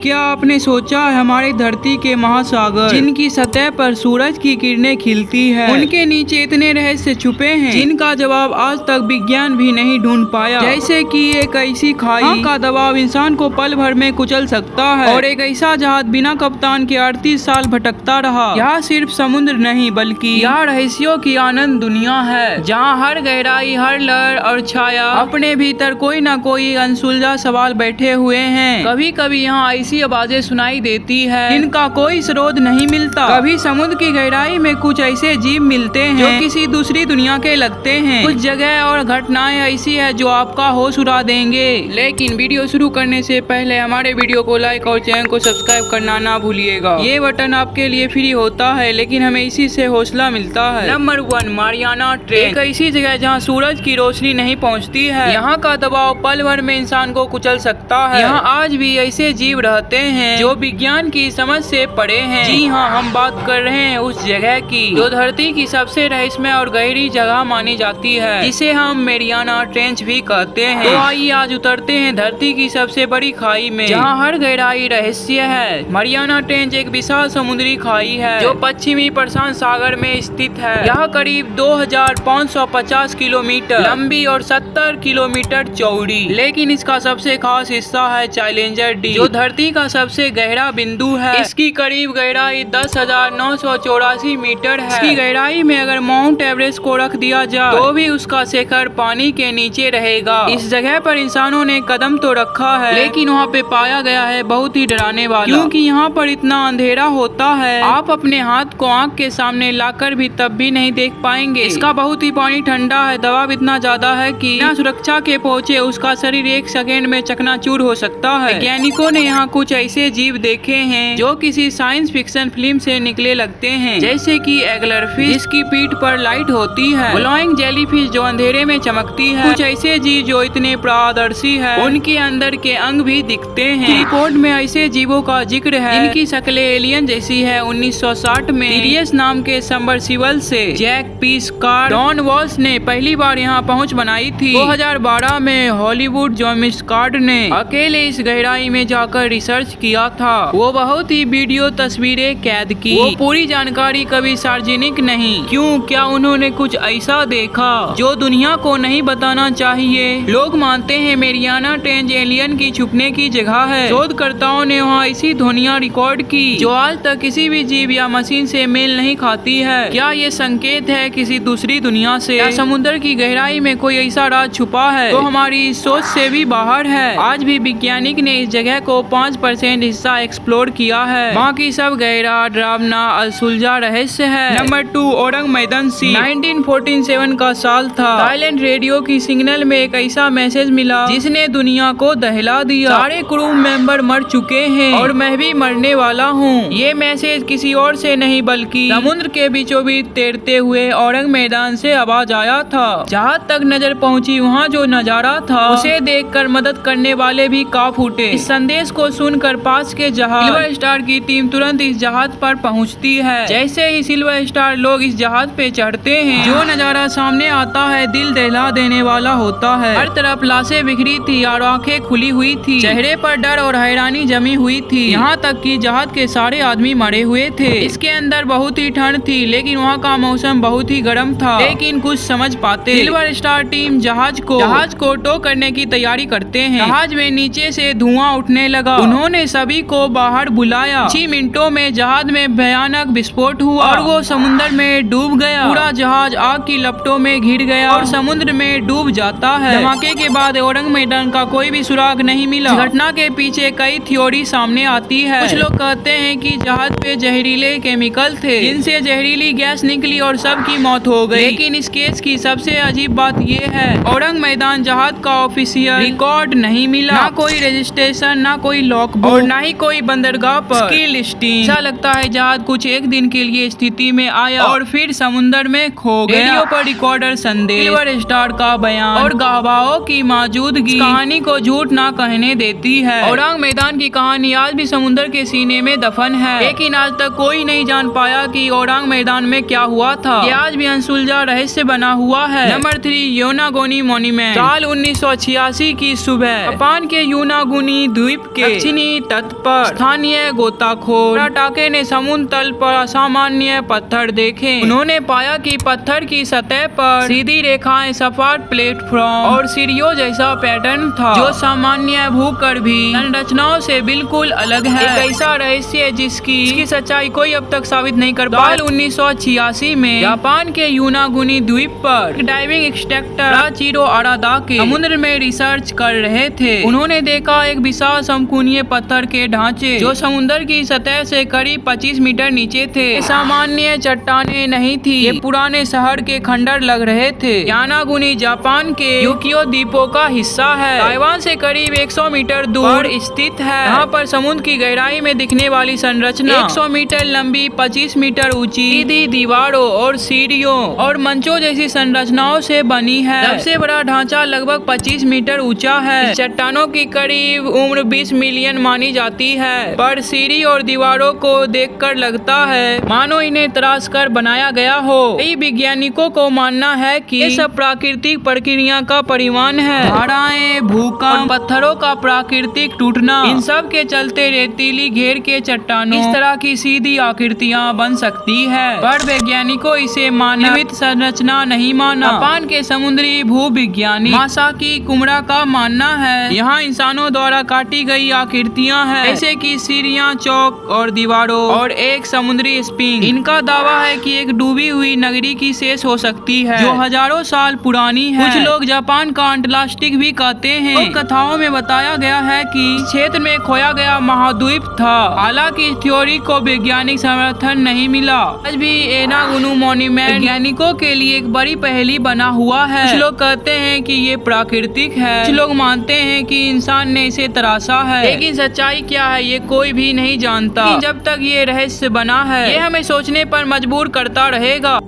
क्या आपने सोचा है हमारी धरती के महासागर जिनकी सतह पर सूरज की किरणें खिलती है, उनके नीचे इतने रहस्य छुपे हैं जिनका जवाब आज तक विज्ञान भी नहीं ढूंढ पाया। जैसे कि एक ऐसी खाई का दबाव इंसान को पल भर में कुचल सकता है और एक ऐसा जहाज बिना कप्तान के 38 साल भटकता रहा। यह सिर्फ समुद्र नहीं बल्कि यह रहस्यों की आनंद दुनिया है, जहाँ हर गहराई, हर लहर और छाया अपने भीतर कोई न कोई अनसुलझा सवाल बैठे हुए हैं। कभी कभी यहाँ ऐसी आवाजें सुनाई देती है जिनका कोई स्रोत नहीं मिलता। कभी समुद्र की गहराई में कुछ ऐसे जीव मिलते हैं जो किसी दूसरी दुनिया के लगते हैं। कुछ जगह और घटनाएं ऐसी है जो आपका होश उड़ा देंगे। लेकिन वीडियो शुरू करने से पहले हमारे वीडियो को लाइक और चैनल को सब्सक्राइब करना ना भूलिएगा। ये बटन आपके लिए फ्री होता है लेकिन हमें इसी से हौसला मिलता है। Number 1, Mariana trench. एक ऐसी जगह जहाँ सूरज की रोशनी नहीं पहुँचती है। यहाँ का दबाव पल भर में इंसान को कुचल सकता है। यहाँ आज भी ऐसे जीव रहते हैं जो विज्ञान की समझ से परे हैं। जी हाँ, हम बात कर रहे हैं उस जगह की जो धरती की सबसे रहस्यमय और गहरी जगह मानी जाती है, जिसे हम मैरियाना ट्रेंच भी कहते हैं। तो आइए आज उतरते हैं धरती की सबसे बड़ी खाई में, जहाँ हर गहराई रहस्य है। मैरियाना ट्रेंच एक विशाल समुद्री खाई है जो पश्चिमी प्रशांत सागर में स्थित है। यह करीब 2550 किलोमीटर लंबी और 70 किलोमीटर चौड़ी। लेकिन इसका सबसे खास हिस्सा है चैलेंजर डी, जो धरती का सबसे गहरा बिंदु है। इसकी करीब गहराई 10,984 मीटर है। इसकी गहराई में अगर माउंट एवरेस्ट को रख दिया जाए तो भी उसका शिखर पानी के नीचे रहेगा। इस जगह पर इंसानों ने कदम तो रखा है लेकिन वहाँ पे पाया गया है बहुत ही डराने वाला, क्योंकि यहाँ पर इतना अंधेरा होता है आप अपने हाथ को आँख के सामने लाकर भी तब भी नहीं देख पाएंगे। इसका बहुत ही पानी ठंडा है, दबाव इतना ज्यादा है कि बिना सुरक्षा के पहुँचे उसका शरीर एक सेकेंड में चकनाचूर हो सकता है। वैज्ञानिकों ने यहाँ कुछ ऐसे जीव देखे हैं जो किसी साइंस फिक्शन फिल्म से निकले लगते हैं, जैसे कि एग्लरफिश जिसकी पीठ पर लाइट होती है, ग्लोइंग जेलीफिश जो अंधेरे में चमकती है, कुछ ऐसे जीव जो इतने पारदर्शी है उनके अंदर के अंग भी दिखते हैं। रिपोर्ट में ऐसे जीवों का जिक्र है जिनकी शक्लें एलियन जैसी है। 1960 में सीरियस नाम के सबमर्सिबल से जैक पीसकार डॉन वॉल्स ने पहली बार यहाँ पहुँच बनाई थी। 2012 में हॉलीवुड जेम्स कार्ड ने अकेले इस गहराई में जाकर रिसर्च किया था। वो बहुत ही वीडियो तस्वीरें कैद की। वो पूरी जानकारी कभी सार्वजनिक नहीं। क्यों? क्या उन्होंने कुछ ऐसा देखा जो दुनिया को नहीं बताना चाहिए? लोग मानते हैं मैरियाना ट्रेंच एलियन की छुपने की जगह है। शोधकर्ताओं ने वहाँ ऐसी ध्वनियाँ रिकॉर्ड की जो आज तक किसी भी जीव या मशीन से मेल नहीं खाती है। क्या ये संकेत है किसी दूसरी दुनिया से? या समुद्र की गहराई में कोई ऐसा राज छुपा है तो हमारी सोच से भी बाहर है? आज भी वैज्ञानिक ने इस जगह को 5% हिस्सा एक्सप्लोर किया है, बाकी सब गहरा, डरावना, असुलझा रहस्य है। नंबर 2, ओरंग मैदान सी। 1947 का साल था। थाईलैंड रेडियो की सिग्नल में एक ऐसा मैसेज मिला जिसने दुनिया को दहला दिया। सारे क्रू मेंबर मर चुके हैं और मैं भी मरने वाला हूँ। ये मैसेज किसी और से नहीं बल्कि समुद्र के बीचों बीच तैरते हुए ओरंग मैदान से आवाज आया था। जहाँ तक नजर पहुँची वहाँ जो नजारा था उसे देखकर मदद करने वाले भी कांप उठे। इस संदेश को सुनकर पास के जहाज सिल्वर स्टार की टीम तुरंत इस जहाज पर पहुंचती है। जैसे ही सिल्वर स्टार लोग इस जहाज पे चढ़ते हैं, जो नजारा सामने आता है दिल दहला देने वाला होता है। हर तरफ लाशें बिखरी थी और आंखें खुली हुई थी। चेहरे पर डर और हैरानी जमी हुई थी। यहाँ तक कि जहाज के सारे आदमी मरे हुए थे। इसके अंदर बहुत ही ठंड थी लेकिन वहाँ का मौसम बहुत ही गर्म था। लेकिन कुछ समझ पाते, सिल्वर स्टार टीम जहाज को टो करने की तैयारी करते हैं। जहाज में नीचे से धुआं उठने लगा। उन्होंने सभी को बाहर बुलाया। 6 मिनटों में जहाज में भयानक विस्फोट हुआ और वो समुद्र में डूब गया। पूरा जहाज आग की लपटों में घिर गया और समुद्र में डूब जाता है। धमाके के बाद ओरंग मैदान का कोई भी सुराग नहीं मिला। घटना के पीछे कई थ्योरी सामने आती है। कुछ लोग कहते हैं कि जहाज पे जहरीले केमिकल थे जिनसे जहरीली गैस निकली और सबकी मौत हो गई। लेकिन इस केस की सबसे अजीब बात ये है, ओरंग मैदान जहाज का ऑफिशियल रिकॉर्ड नहीं मिला। ना कोई रजिस्ट्रेशन, ना कोई लॉक और ना ही कोई बंदरगाह पर की लिस्टिंग। ऐसा लगता है जहाज कुछ एक दिन के लिए स्थिति में आया और फिर समुद्र में खो गया। रेडियो पर रिकॉर्डर संदेश, सिल्वर स्टार का बयान और गवाहों की मौजूदगी कहानी को झूठ ना कहने देती है। ओरंग मैदान की कहानी आज भी समुद्र के सीने में दफन है, लेकिन आज तक कोई नहीं जान पाया कि ओरंग मैदान में क्या हुआ था। ये आज भी अनसुलझा रहस्य बना हुआ है। Number 3, Yonaguni monument. साल 1986 की सुबह जापान के योनागोनी द्वीप के दक्षिणी तट पर स्थानीय गोताखोर टाके ने समुद्र तल पर असामान्य पत्थर देखे। उन्होंने पाया कि पत्थर की सतह पर सीधी रेखाएं, सपाट प्लेटफॉर्म और सीढ़ियों जैसा पैटर्न था, जो सामान्य भूगर्भीय संरचनाओं से बिल्कुल अलग है। एक ऐसा रहस्य जिसकी सच्चाई कोई अब तक साबित नहीं कर पाया। साल 1986 में जापान के योनागोनी द्वीप पर डाइविंग इंस्ट्रक्टर राचिरो अरादाके समुद्र में रिसर्च कर रहे थे। उन्होंने देखा एक विशाल समकोणीय पत्थर के ढांचे जो समुद्र की सतह से करीब 25 मीटर नीचे थे। सामान्य चट्टाने नहीं थी, ये पुराने शहर के खंडर लग रहे थे। योनागोनी जापान के योकियो द्वीपों का हिस्सा है, ताइवान से करीब 100 मीटर दूर स्थित है। यहाँ पर समुद्र की गहराई में दिखने वाली संरचना 100 मीटर लंबी, 25 मीटर ऊंची सीधी दीवारों और सीढ़ियों और मंचों जैसी संरचनाओं से बनी है। सबसे बड़ा ढांचा लगभग 25 मीटर ऊंचा है। चट्टानों की करीब उम्र 20 मिलियन मानी जाती है, पर सीढ़ी और दीवारों को देखकर लगता है मानो इन्हें तराश कर बनाया गया हो। कई वैज्ञानिकों को मानना है कि ये सब प्राकृतिक प्रक्रिया का परिणाम है। धाराएं, भूकंप, पत्थरों का प्राकृतिक टूटना, इन सब के चलते रेतीली घेर के चट्टानों इस तरह की सीधी आकृतियां बन सकती है, पर वैज्ञानिकों इसे मानवित संरचना नहीं माना। जापान के समुद्री भूविज्ञानी मासाकी कुमरा का मानना है यहाँ इंसानों द्वारा काटी गई आकृतियां हैं, जैसे कि सीढ़ियां, चौक और दीवारों और एक समुद्री स्पिंग। इनका दावा है कि एक डूबी हुई नगरी की शेष हो सकती है जो हजारों साल पुरानी है। कुछ लोग जापान का अंटार्कटिक भी कहते हैं। तो कथाओं में बताया गया है कि इस क्षेत्र में खोया गया महाद्वीप था। हालांकि इस थ्योरी को वैज्ञानिक समर्थन नहीं मिला। आज भी योनागोनी मॉन्यूमेंट वैज्ञानिकों के लिए एक बड़ी पहेली बना हुआ है। कुछ लोग कहते हैं कि ये प्राकृतिक है, कुछ लोग मानते हैं कि इंसान ने इसे तराशा है, लेकिन सच्चाई क्या है ये कोई भी नहीं जानता। जब तक ये रहस्य बना है, ये हमें सोचने पर मजबूर करता रहेगा।